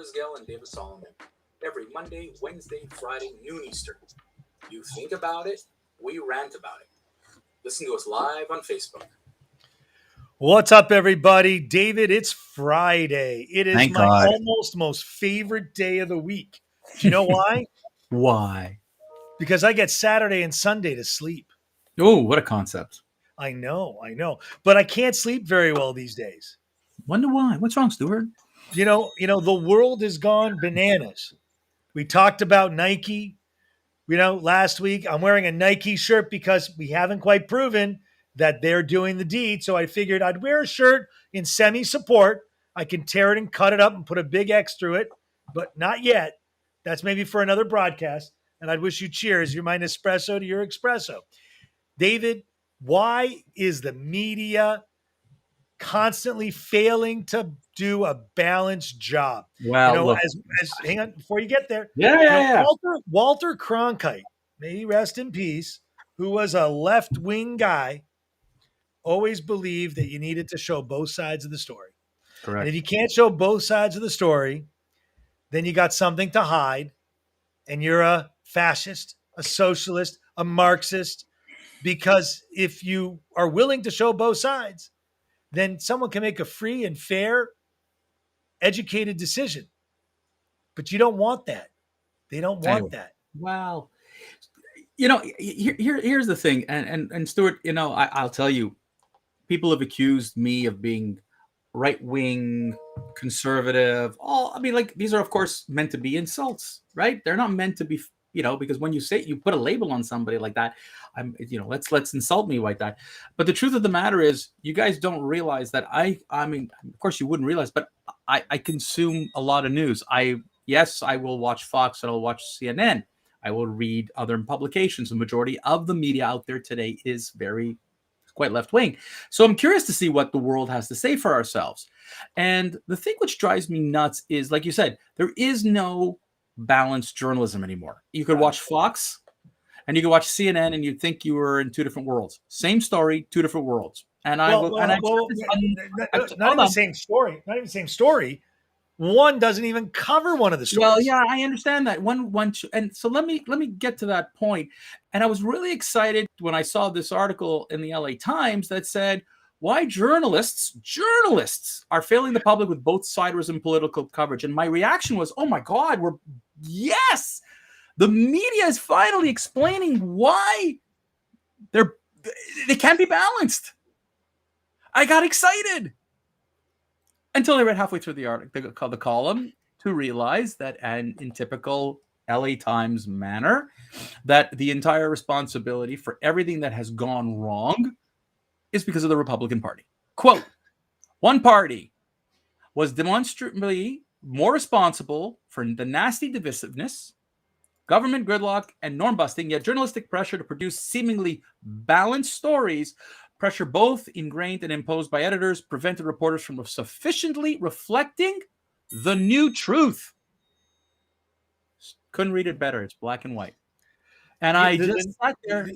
Brisgel and David Solomon. Every Monday, Wednesday, Friday, noon Eastern. You think about it, we rant about it. Listen to us live on Facebook. What's up, everybody? David, it's Friday. It is Thank my God. almost most favorite day of the week. Do you know why? Why? Because I get Saturday and Sunday to sleep. Oh, what a concept. I know. But I can't sleep very well these days. Wonder why. What's wrong, Stuart? You know, the world has gone bananas. We talked about Nike, last week. I'm wearing a Nike shirt because we haven't quite proven that they're doing the deed. So I figured I'd wear a shirt in semi-support. I can tear it and cut it up and put a big X through it, but not yet. That's maybe for another broadcast. And I'd wish you cheers. You're my Nespresso to your espresso. David, why is the media constantly failing to do a balanced job? Well, look. As hang on before you get there. Yeah. Walter Cronkite, may he rest in peace, who was a left-wing guy, always believed that you needed to show both sides of the story. Correct. And if you can't show both sides of the story, then you got something to hide, and you're a fascist, a socialist, a Marxist, because if you are willing to show both sides, then someone can make a free and fair, educated decision. But you don't want that. They don't want that. Well, here's the thing. And Stuart, I'll tell you, people have accused me of being right-wing, conservative. These are, of course, meant to be insults, right? They're not meant to be, because when you put a label on somebody like that, let's insult me like that. But the truth of the matter is, you guys don't realize that I mean, of course you wouldn't realize, but I consume a lot of news. I will watch Fox and I'll watch CNN. I will read other publications. The majority of the media out there today is quite left-wing. So I'm curious to see what the world has to say for ourselves. And the thing which drives me nuts is, like you said, there is no balanced journalism anymore. You could watch Fox and you could watch CNN and you'd think you were in two different worlds. Same story, two different worlds. And not even the same story. Not even the same story. One doesn't even cover one of the stories. Well, yeah, I understand that. And so let me get to that point. And I was really excited when I saw this article in the LA Times that said why journalists are failing the public with both-siderism political coverage. And my reaction was, oh my God, yes, the media is finally explaining why they can't be balanced. I got excited. Until I read halfway through the article, the column, to realize that, and in typical LA Times manner, that the entire responsibility for everything that has gone wrong is because of the Republican Party. Quote, one party was demonstrably more responsible for the nasty divisiveness, government gridlock, and norm busting, yet journalistic pressure to produce seemingly balanced stories, pressure both ingrained and imposed by editors, prevented reporters from sufficiently reflecting the new truth. Couldn't read it better. It's black and white. And I just sat there.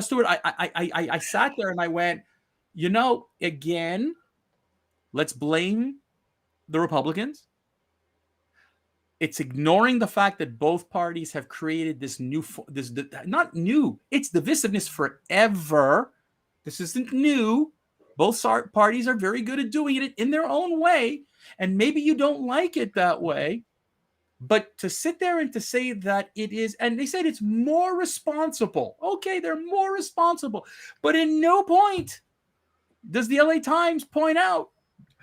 Stuart, I sat there and I went, again, let's blame the Republicans. It's ignoring the fact that both parties have created this not new, it's divisiveness forever. This isn't new. Both parties are very good at doing it in their own way. And maybe you don't like it that way. But to sit there and to say that it is, and they said it's more responsible. Okay, they're more responsible. But in no point does the LA Times point out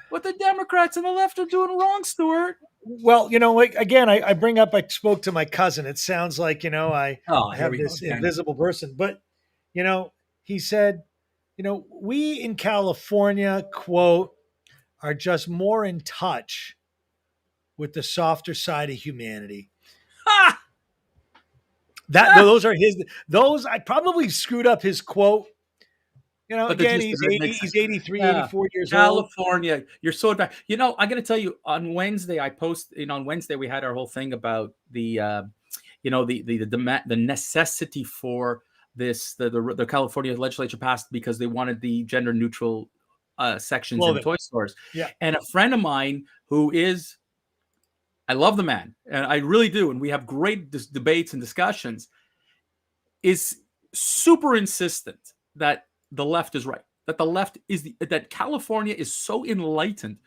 what the Democrats and the left are doing wrong, Stuart. Well, again, I bring up, I spoke to my cousin. It sounds like, I have this invisible person. But, he said, we in California, quote, are just more in touch with the softer side of humanity. Those I probably screwed up his quote. But again, he's 83, 84 years old. California, you're so bad. I got to tell you, on Wednesday, on Wednesday, we had our whole thing about the necessity for this, the California legislature passed because they wanted the gender neutral sections in toy stores. Yeah. And a friend of mine who is I love the man, and I really do, and we have great debates and discussions, is super insistent that the left is right, that the left is that California is so enlightened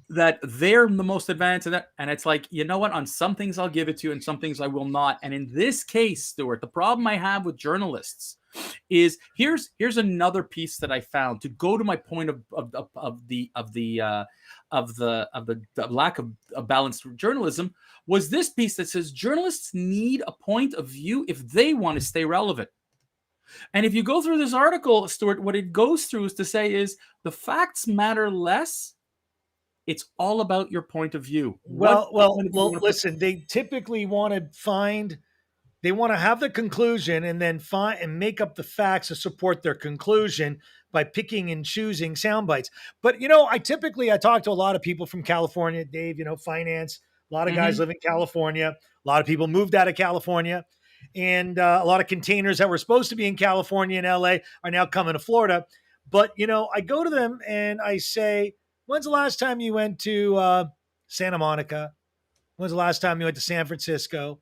that they're the most advanced in that. And it's like, you know what? On some things I'll give it to you, and some things I will not. And in this case, Stuart, the problem I have with journalists is here's another piece that I found to go to my point of the lack of balanced journalism, was this piece that says journalists need a point of view if they want to stay relevant. And if you go through this article, Stuart, what it goes through is to say is the facts matter less. It's all about your point of view. Well, listen, they typically want to have the conclusion and then find and make up the facts to support their conclusion by picking and choosing sound bites. But, I talk to a lot of people from California, Dave, finance, a lot of guys live in California. A lot of people moved out of California, and a lot of containers that were supposed to be in California and LA are now coming to Florida. But, I go to them and I say, when's the last time you went to Santa Monica? When's the last time you went to San Francisco?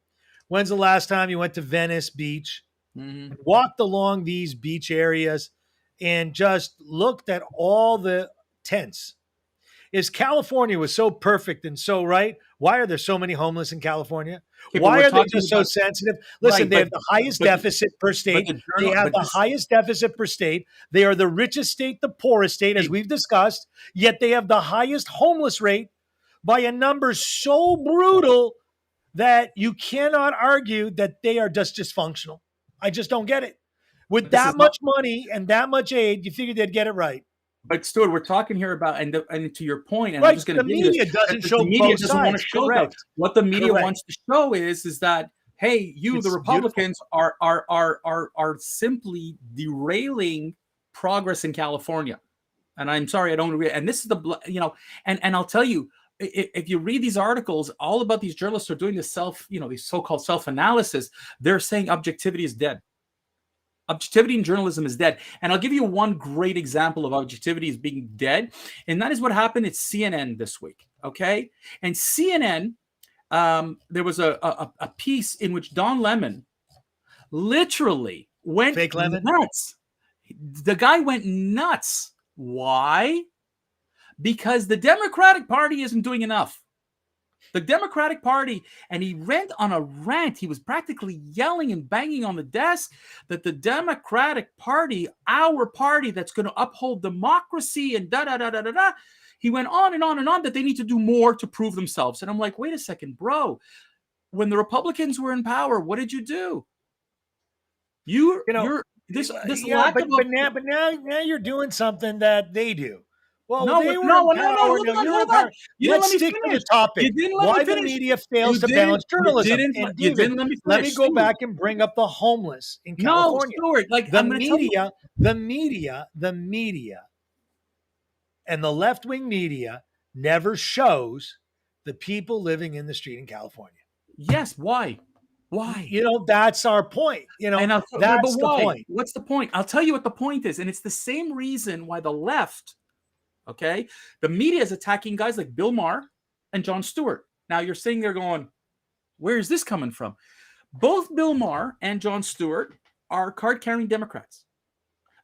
When's the last time you went to Venice Beach? Walked along these beach areas and just looked at all the tents. If California was so perfect and so right, why are there so many homeless in California? Why are they just so sensitive? Listen, they have the highest deficit per state. They have the highest deficit per state. They are the richest state, the poorest state, as we've discussed, yet they have the highest homeless rate by a number so brutal that you cannot argue that they are just dysfunctional. I just don't get it. With that much money and that much aid, you figured they'd get it right. But Stuart, we're talking here about, and to your point, and right, I'm just going to the media doesn't show the media both doesn't sides. want to show Correct. that. What the media Correct. wants to show is that, hey, the Republicans are simply derailing progress in California. And I'm sorry, I don't agree. And this is and I'll tell you, if you read these articles, all about these journalists are doing this these so-called self-analysis. They're saying objectivity is dead. Objectivity in journalism is dead. And I'll give you one great example of objectivity as being dead. And that is what happened at CNN this week. Okay. And CNN, there was a piece in which Don Lemon literally went nuts. The guy went nuts. Why? Because the Democratic Party isn't doing enough. The Democratic Party, and he went on a rant. He was practically yelling and banging on the desk that the Democratic Party, our party that's going to uphold democracy and da-da-da-da-da-da. He went on and on and on that they need to do more to prove themselves. And I'm like, wait a second, bro. When the Republicans were in power, what did you do? Now you're doing something that they do. Well, no, let's stick to the topic. Why the media fails to balance journalism. Let me go back and bring up the homeless in California. No, Stuart, the media, and the left-wing media never shows the people living in the street in California. Yes, why? Why? That's our point. That's the point. What's the point? I'll tell you what the point is, and it's the same reason why the left. Okay, the media is attacking guys like Bill Maher and Jon Stewart. Now you're sitting there going, where is this coming from? Both Bill Maher and Jon Stewart are card-carrying Democrats.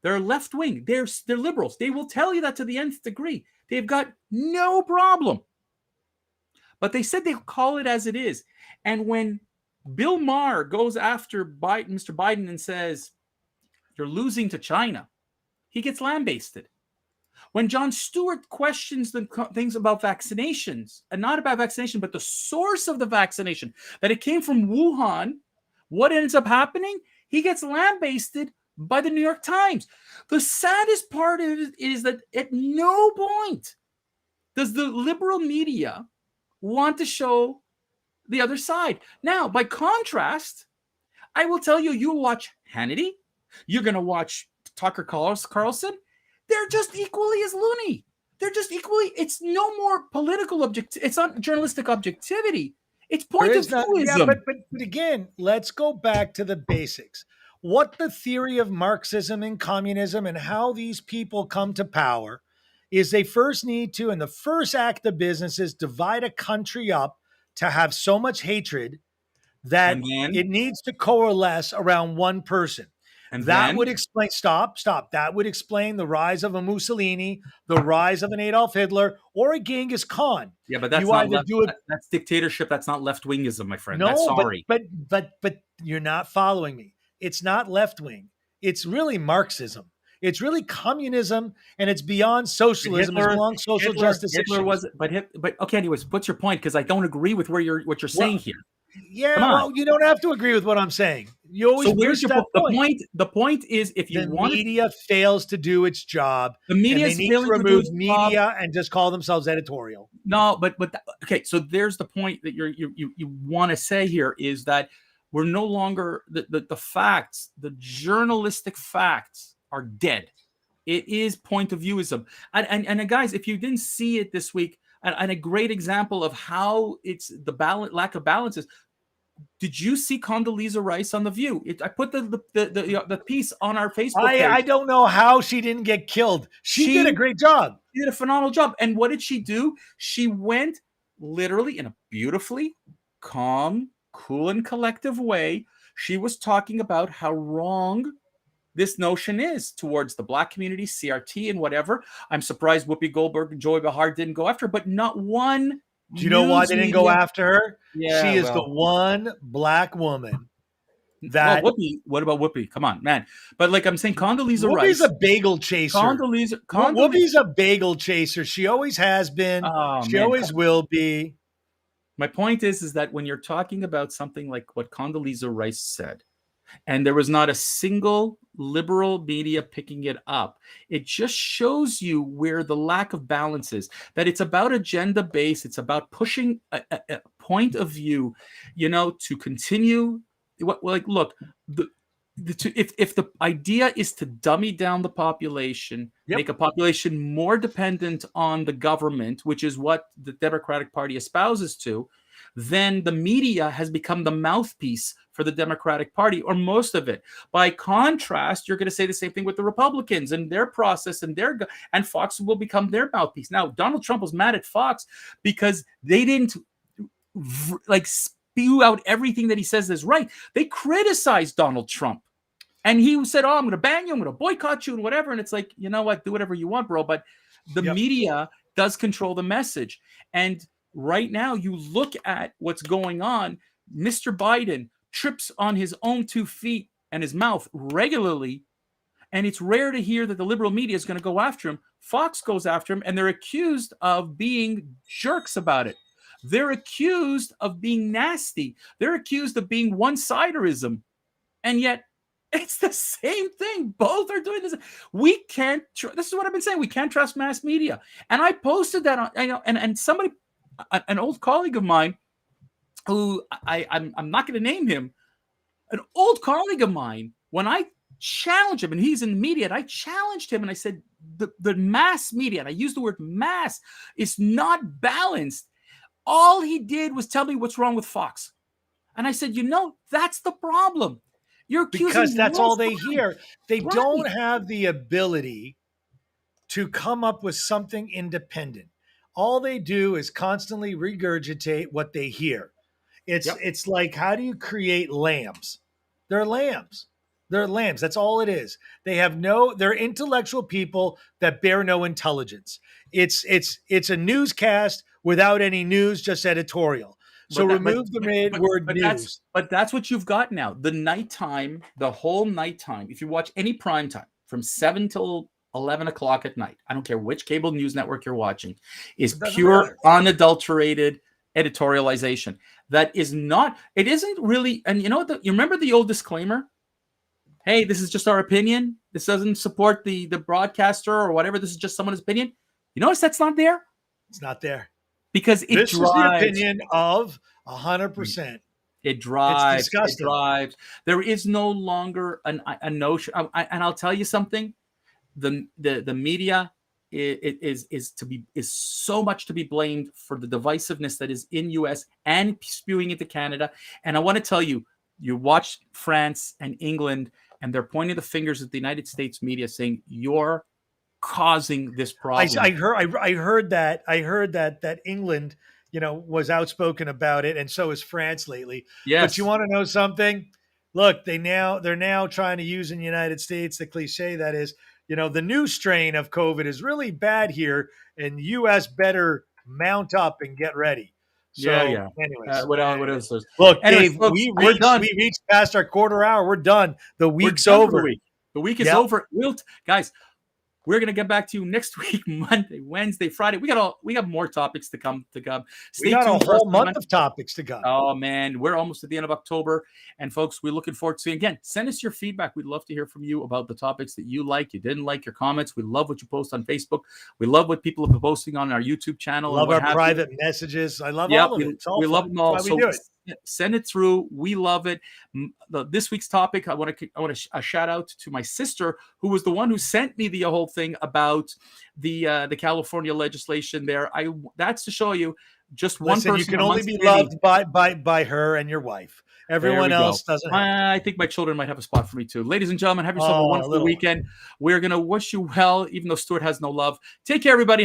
They're left-wing. They're liberals. They will tell you that to the nth degree. They've got no problem. But they said they'll call it as it is. And when Bill Maher goes after Mr. Biden and says, you're losing to China, he gets lambasted. When Jon Stewart questions the things about vaccinations, and not about vaccination, but the source of the vaccination, that it came from Wuhan, what ends up happening? He gets lambasted by the New York Times. The saddest part of it is that at no point does the liberal media want to show the other side. Now, by contrast, I will tell you, you watch Hannity, you're going to watch Tucker Carlson, they're just equally as loony. They're just equally, it's no more political it's not journalistic objectivity. It's point of viewism. Yeah, but again, let's go back to the basics. What the theory of Marxism and communism and how these people come to power is they first need to, in the first act of business, is divide a country up to have so much hatred that And then, it needs to coalesce around one person. and That then, would explain, stop. That would explain the rise of a Mussolini, the rise of an Adolf Hitler, or a Genghis Khan. yeah, but that's You not either left. do it. That's dictatorship. That's not left wingism, my friend. That's No, sorry. but you're not following me. It's not left wing. It's really Marxism. It's really communism, and it's beyond socialism. It's beyond social justice Hitler issues. was, but okay. Anyways, what's your point? Because I don't agree with what you're saying here. Yeah, Come on. well, you don't have to agree with what I'm saying. You always So where's push your that point. The point is, if you The want media fails to do its job, the media and is they need to failing to do remove its job. media and just call themselves editorial. No, okay. So there's the point that you want to say here is that we're no longer the facts, the journalistic facts are dead. It is point of viewism, and guys, if you didn't see it this week, and a great example of how it's the lack of balance is. Did you see Condoleezza Rice on The View? I put the piece on our Facebook page. I don't know how she didn't get killed. She did a great job. She did a phenomenal job. And what did she do? She went literally in a beautifully calm, cool, and collective way. She was talking about how wrong this notion is towards the Black community, CRT, and whatever. I'm surprised Whoopi Goldberg and Joy Behar didn't go after her, but not one. Do you know why they didn't go after her? Yeah, she is the one Black woman that. Well, Whoopi. What about Whoopi? Come on, man. But like I'm saying, Condoleezza Whoopi's Rice. a bagel chaser. Whoopi's a bagel chaser. She always has been. She always will be. My point is that when you're talking about something like what Condoleezza Rice said, and there was not a single liberal media picking it up, it just shows you where the lack of balance is, that it's about agenda base. It's about pushing a point of view, to continue. Look, if the idea is to dummy down the population, make a population more dependent on the government, which is what the Democratic Party espouses to, then the media has become the mouthpiece for the Democratic Party, or most of it. By contrast, you're going to say the same thing with the Republicans and their process, and Fox will become their mouthpiece. Now, Donald Trump was mad at Fox because they didn't spew out everything that he says is right. They criticized Donald Trump. And he said, I'm going to ban you, I'm going to boycott you, and whatever. And it's like, you know what? Do whatever you want, bro. But the media does control the message. And right now, you look at what's going on. Mr. Biden trips on his own 2 feet and his mouth regularly. And it's rare to hear that the liberal media is going to go after him. Fox goes after him, and they're accused of being jerks about it. They're accused of being nasty. They're accused of being one-siderism. And yet, it's the same thing. Both are doing this. We can't. This is what I've been saying. We can't trust mass media. And I posted that on. And somebody, an old colleague of mine, who I'm not going to name him, an old colleague of mine. When I challenged him, and he's in the media, and I challenged him, and I said the mass media, and I used the word mass, is not balanced. All he did was tell me what's wrong with Fox, and I said, that's the problem. You're accusing because that's all they side. hear. They Right. don't have the ability to come up with something independent. All they do is constantly regurgitate what they hear. It's like, how do you create lambs? They're lambs. They're lambs. That's all it is. They're intellectual people that bear no intelligence. It's a newscast without any news, just editorial. So remove the word news. But that's what you've got now. The nighttime, the whole nighttime. If you watch any prime time from 7 till 11 o'clock at night, I don't care which cable news network you're watching, is pure, unadulterated editorialization. That is not. It isn't really. And you know what? You remember the old disclaimer? Hey, this is just our opinion. This doesn't support the broadcaster or whatever. This is just someone's opinion. You notice that's not there? It's not there. Because this is the opinion of 100%. It drives. It's disgusting. It drives. There is no longer a notion. And I'll tell you something. The media is so much to be blamed for the divisiveness that is in U.S. and spewing into Canada. And I want to tell you, you watch France and England, and they're pointing the fingers at the United States media, saying you're causing this problem. I heard that England was outspoken about it, and so is France lately. Yes. But you want to know something? Look, they're now trying to use in the United States the cliche that is, the new strain of COVID is really bad here, and the U.S. better mount up and get ready. So, yeah. anyways, What else? Look, Anyways, Dave, folks, we're done. we reached past our quarter hour. We're done. The week's We're done over. for the week. The week is over. Guys, we're gonna get back to you next week, Monday, Wednesday, Friday. We got more topics to come. Stay we got tuned a whole month of topics to come. Oh man, we're almost at the end of October, and folks, we're looking forward to seeing again. Send us your feedback. We'd love to hear from you about the topics that you like, you didn't like, your comments. We love what you post on Facebook. We love what people have been posting on our YouTube channel. Love our private messages. I love all of it. We love them all. That's why we do it. Send it through. We love it. This week's topic, I want a shout out to my sister, who was the one who sent me the whole thing about the California legislation there. That's to show you just one person. You can only be loved by her and your wife. Everyone else doesn't. I think my children might have a spot for me too. Ladies and gentlemen, have yourself a wonderful weekend. We're going to wish you well, even though Stuart has no love. Take care, everybody.